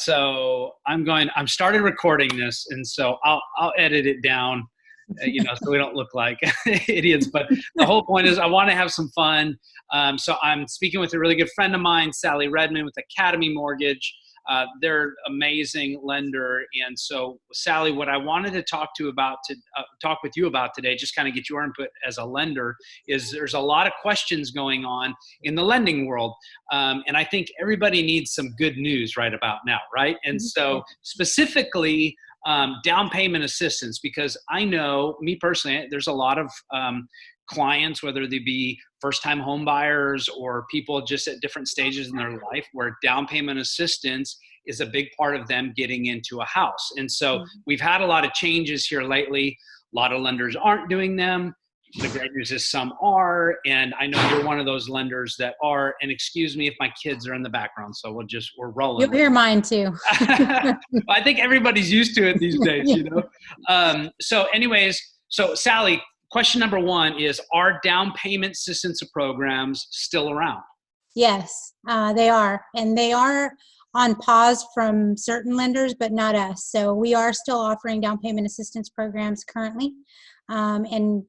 So I'm started recording this, and so I'll edit it down, so we don't look like idiots. But the whole point is I want to have some fun. So I'm speaking with a really good friend of mine, Sally Redmon with Academy Mortgage. They're amazing lender. And so, Sally, what I wanted to talk with you about today, just kind of get your input as a lender, is there's a lot of questions going on in the lending world. And I think everybody needs some good news right about now, right? And so specifically, down payment assistance, because I know, me personally, there's a lot of clients, whether they be first-time homebuyers or people just at different stages in their life, where down payment assistance is a big part of them getting into a house. And so we've had a lot of changes here lately. A lot of lenders aren't doing them. The great news is some are, and I know you're one of those lenders that are. And excuse me if my kids are in the background, so we're rolling. You'll hear mine too. I think everybody's used to it these days, So anyways, so Sally, question number one is, are down payment assistance programs still around? Yes, they are. And they are on pause from certain lenders, but not us. So we are still offering down payment assistance programs currently, and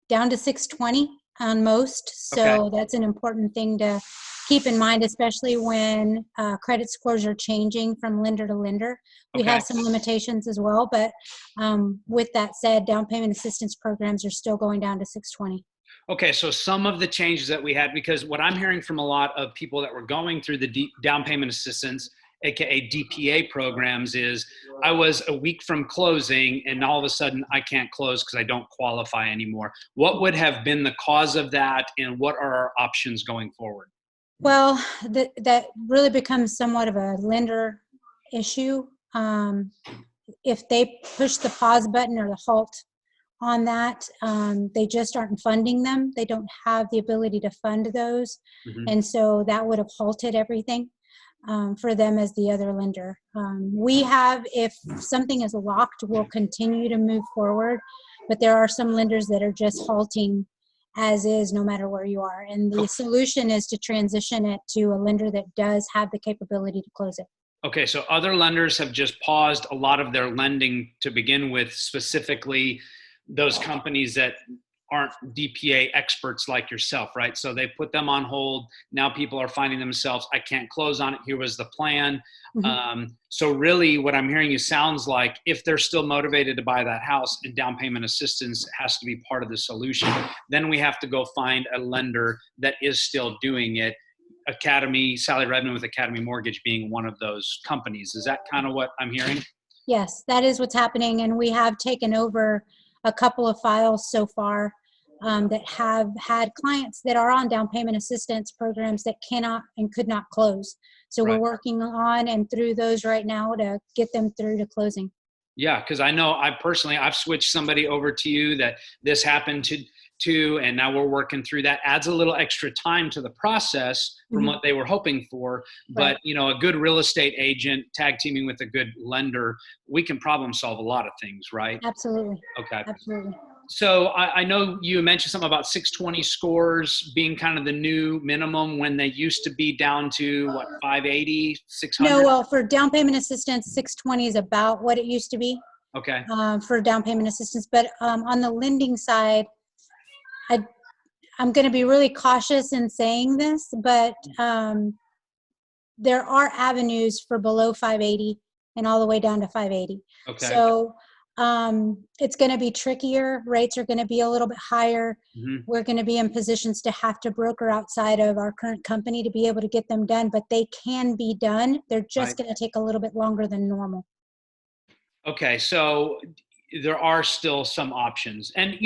down to 620 on most. So That's an important thing to keep in mind, especially when credit scores are changing from lender to lender. We have some limitations as well, but with that said, down payment assistance programs are still going down to 620. Okay, so some of the changes that we had, because what I'm hearing from a lot of people that were going through the down payment assistance, aka DPA programs, is I was a week from closing and all of a sudden I can't close because I don't qualify anymore. What would have been the cause of that, and what are our options going forward? Well, that really becomes somewhat of a lender issue. If they push the pause button or the halt on that, they just aren't funding them. They don't have the ability to fund those. And so that would have halted everything for them as the other lender. We have, if something is locked, we'll continue to move forward, but there are some lenders that are just halting as is, no matter where you are. And the solution is to transition it to a lender that does have the capability to close it. Okay, so other lenders have just paused a lot of their lending to begin with, specifically those companies that aren't DPA experts like yourself, right? So they put them on hold. Now people are finding themselves, I can't close on it. Here was the plan. So really what I'm hearing you sounds like, if they're still motivated to buy that house, and down payment assistance has to be part of the solution, then we have to go find a lender that is still doing it. Sally Redmon with Academy Mortgage being one of those companies. Is that kind of what I'm hearing? Yes, that is what's happening. And we have taken over a couple of files so far that have had clients that are on down payment assistance programs that cannot and could not close. So we're working on and through those right now to get them through to closing. Yeah, because I know I've switched somebody over to you that this happened to, and now we're working through that. Adds a little extra time to the process from what they were hoping for. But, a good real estate agent tag teaming with a good lender, we can problem solve a lot of things, right? Absolutely. Okay. Absolutely. So I know you mentioned something about 620 scores being kind of the new minimum when they used to be down to 580, 600? No, well, for down payment assistance, 620 is about what it used to be. Okay. For down payment assistance. But on the lending side, I'm going to be really cautious in saying this, but there are avenues for below 580 and all the way down to 580. Okay. So it's going to be trickier. Rates are going to be a little bit higher. We're going to be in positions to have to broker outside of our current company to be able to get them done, but they can be done. They're just going to take a little bit longer than normal. Okay. So there are still some options. And,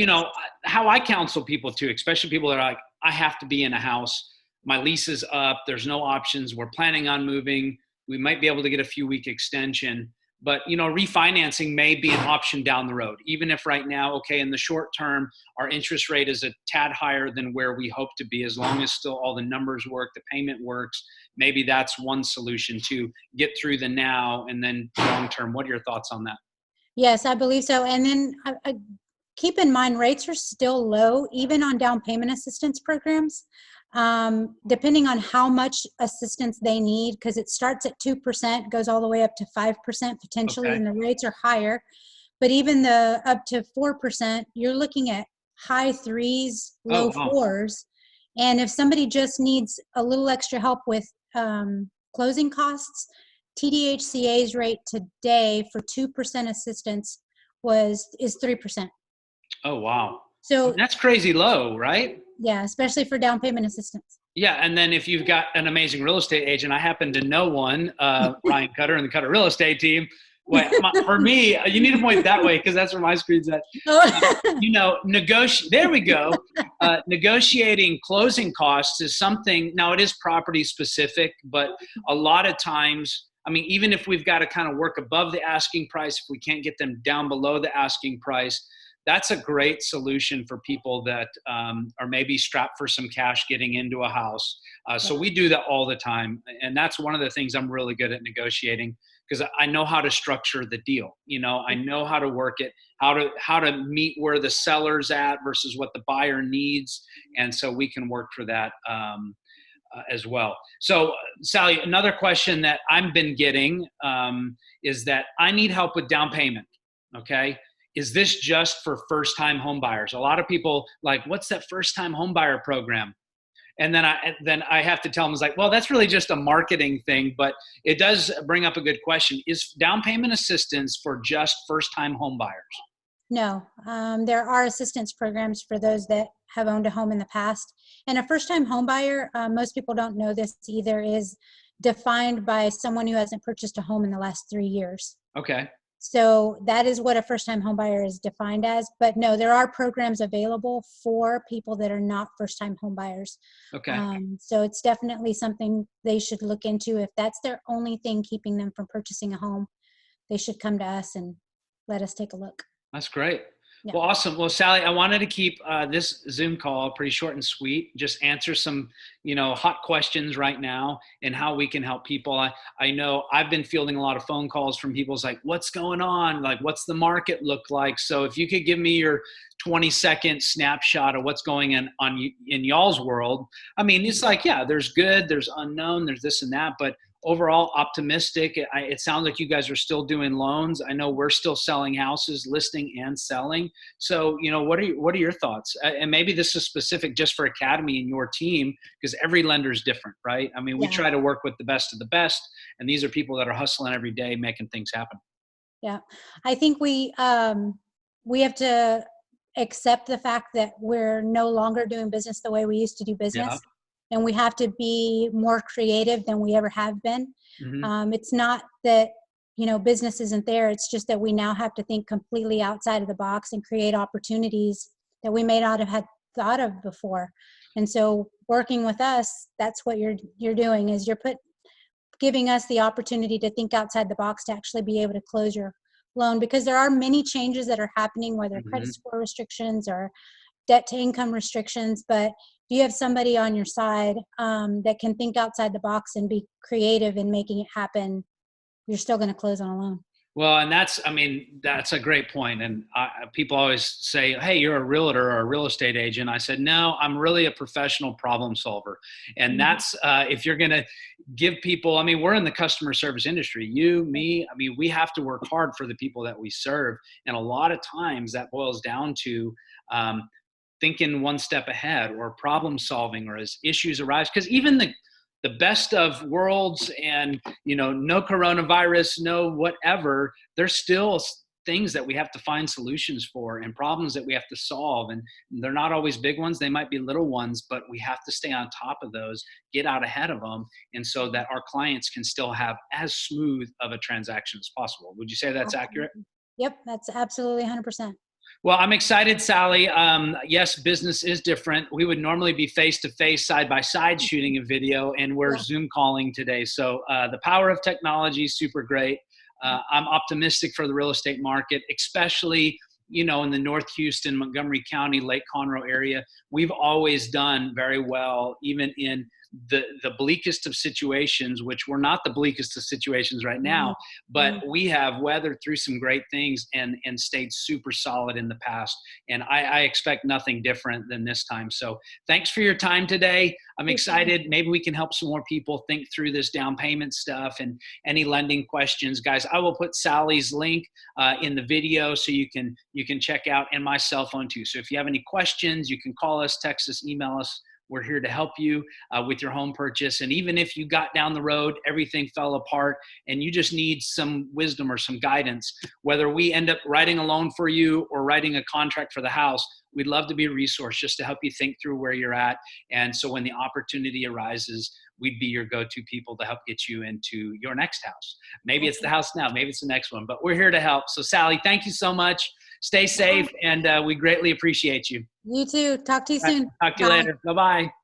how I counsel people too, especially people that are like, I have to be in a house. My lease is up. There's no options. We're planning on moving. We might be able to get a few week extension. But, refinancing may be an option down the road, even if right now, in the short term, our interest rate is a tad higher than where we hope to be, as long as still all the numbers work, the payment works. Maybe that's one solution to get through the now and then long term. What are your thoughts on that? Yes, I believe so. And then keep in mind, rates are still low, even on down payment assistance programs. Depending on how much assistance they need, because it starts at 2%, goes all the way up to 5% potentially, Okay. and the rates are higher. But even the up to 4%, you're looking at high threes, Oh, low wow. fours. And if somebody just needs a little extra help with closing costs, TDHCA's rate today for 2% assistance is 3%. Oh, wow. So That's crazy low, right? yeah, especially for down payment assistance. Yeah, and then if you've got an amazing real estate agent, I happen to know one, Ryan Kutter and the Kutter Real Estate Team. Wait, for me, you need to point that way because that's where my screen's at. There we go. Negotiating closing costs is something, now it is property specific, but a lot of times, I mean, even if we've got to kind of work above the asking price, if we can't get them down below the asking price, that's a great solution for people that are maybe strapped for some cash getting into a house. So we do that all the time. And that's one of the things I'm really good at negotiating because I know how to structure the deal. You know, I know how to work it, how to meet where the seller's at versus what the buyer needs. And so we can work for that as well. So Sally, another question that I've been getting is that I need help with down payment. Okay. Is this just for first-time homebuyers? A lot of people like, what's that first-time homebuyer program? And then I have to tell them, it's like, well, that's really just a marketing thing, but it does bring up a good question. Is down payment assistance for just first-time homebuyers? No, there are assistance programs for those that have owned a home in the past. And a first-time homebuyer, most people don't know this either, is defined by someone who hasn't purchased a home in the last 3 years. Okay. So that is what a first-time homebuyer is defined as. But no, there are programs available for people that are not first-time homebuyers. Okay. So it's definitely something they should look into. If that's their only thing keeping them from purchasing a home, they should come to us and let us take a look. That's great. Yeah. Well, awesome. Well, Sally, I wanted to keep this Zoom call pretty short and sweet. Just answer some, hot questions right now and how we can help people. I know I've been fielding a lot of phone calls from people. It's like, what's going on? Like, what's the market look like? So if you could give me your 20-second snapshot of what's going on in y'all's world. I mean, it's like, yeah, there's good, there's unknown, there's this and that, but overall optimistic. It sounds like you guys are still doing loans. I know we're still selling houses, listing and selling. So, what are your thoughts? And maybe this is specific just for Academy and your team, because every lender is different, right? I mean, we try to work with the best of the best, and these are people that are hustling every day, making things happen. Yeah, I think we have to accept the fact that we're no longer doing business the way we used to do business. Yeah. And we have to be more creative than we ever have been. Mm-hmm. It's not that, business isn't there. It's just that we now have to think completely outside of the box and create opportunities that we may not have had thought of before. And so working with us, that's what you're doing, is you're giving us the opportunity to think outside the box to actually be able to close your loan, because there are many changes that are happening, whether credit score restrictions or debt to income restrictions. But if you have somebody on your side that can think outside the box and be creative in making it happen, you're still going to close on a loan. Well, and that's a great point. And people always say, hey, you're a realtor or a real estate agent. I said, no, I'm really a professional problem solver. And that's, if you're going to give people, we're in the customer service industry, you, me, we have to work hard for the people that we serve. And a lot of times that boils down to thinking one step ahead or problem solving, or as issues arise, because even the best of worlds and, no coronavirus, no whatever, there's still things that we have to find solutions for and problems that we have to solve. And they're not always big ones. They might be little ones, but we have to stay on top of those, get out ahead of them. And so that our clients can still have as smooth of a transaction as possible. Would you say that's accurate? Yep. That's absolutely 100%. Well, I'm excited, Sally. Yes, business is different. We would normally be face-to-face, side-by-side shooting a video, and we're Zoom calling today. So the power of technology is super great. I'm optimistic for the real estate market, especially, in the North Houston, Montgomery County, Lake Conroe area. We've always done very well, even in the bleakest of situations, which we're not the bleakest of situations right now, but we have weathered through some great things and stayed super solid in the past. And I expect nothing different than this time. So thanks for your time today. I'm excited. Maybe we can help some more people think through this down payment stuff and any lending questions. Guys, I will put Sally's link in the video so you can check out, and my cell phone too. So if you have any questions, you can call us, text us, email us. We're here to help you with your home purchase. And even if you got down the road, everything fell apart, and you just need some wisdom or some guidance, whether we end up writing a loan for you or writing a contract for the house, we'd love to be a resource just to help you think through where you're at. And so when the opportunity arises, we'd be your go-to people to help get you into your next house. Maybe it's the house now, maybe it's the next one, but we're here to help. So Sally, thank you so much. Stay safe, and we greatly appreciate you. You too. Talk to you soon. Talk to you later. Bye-bye.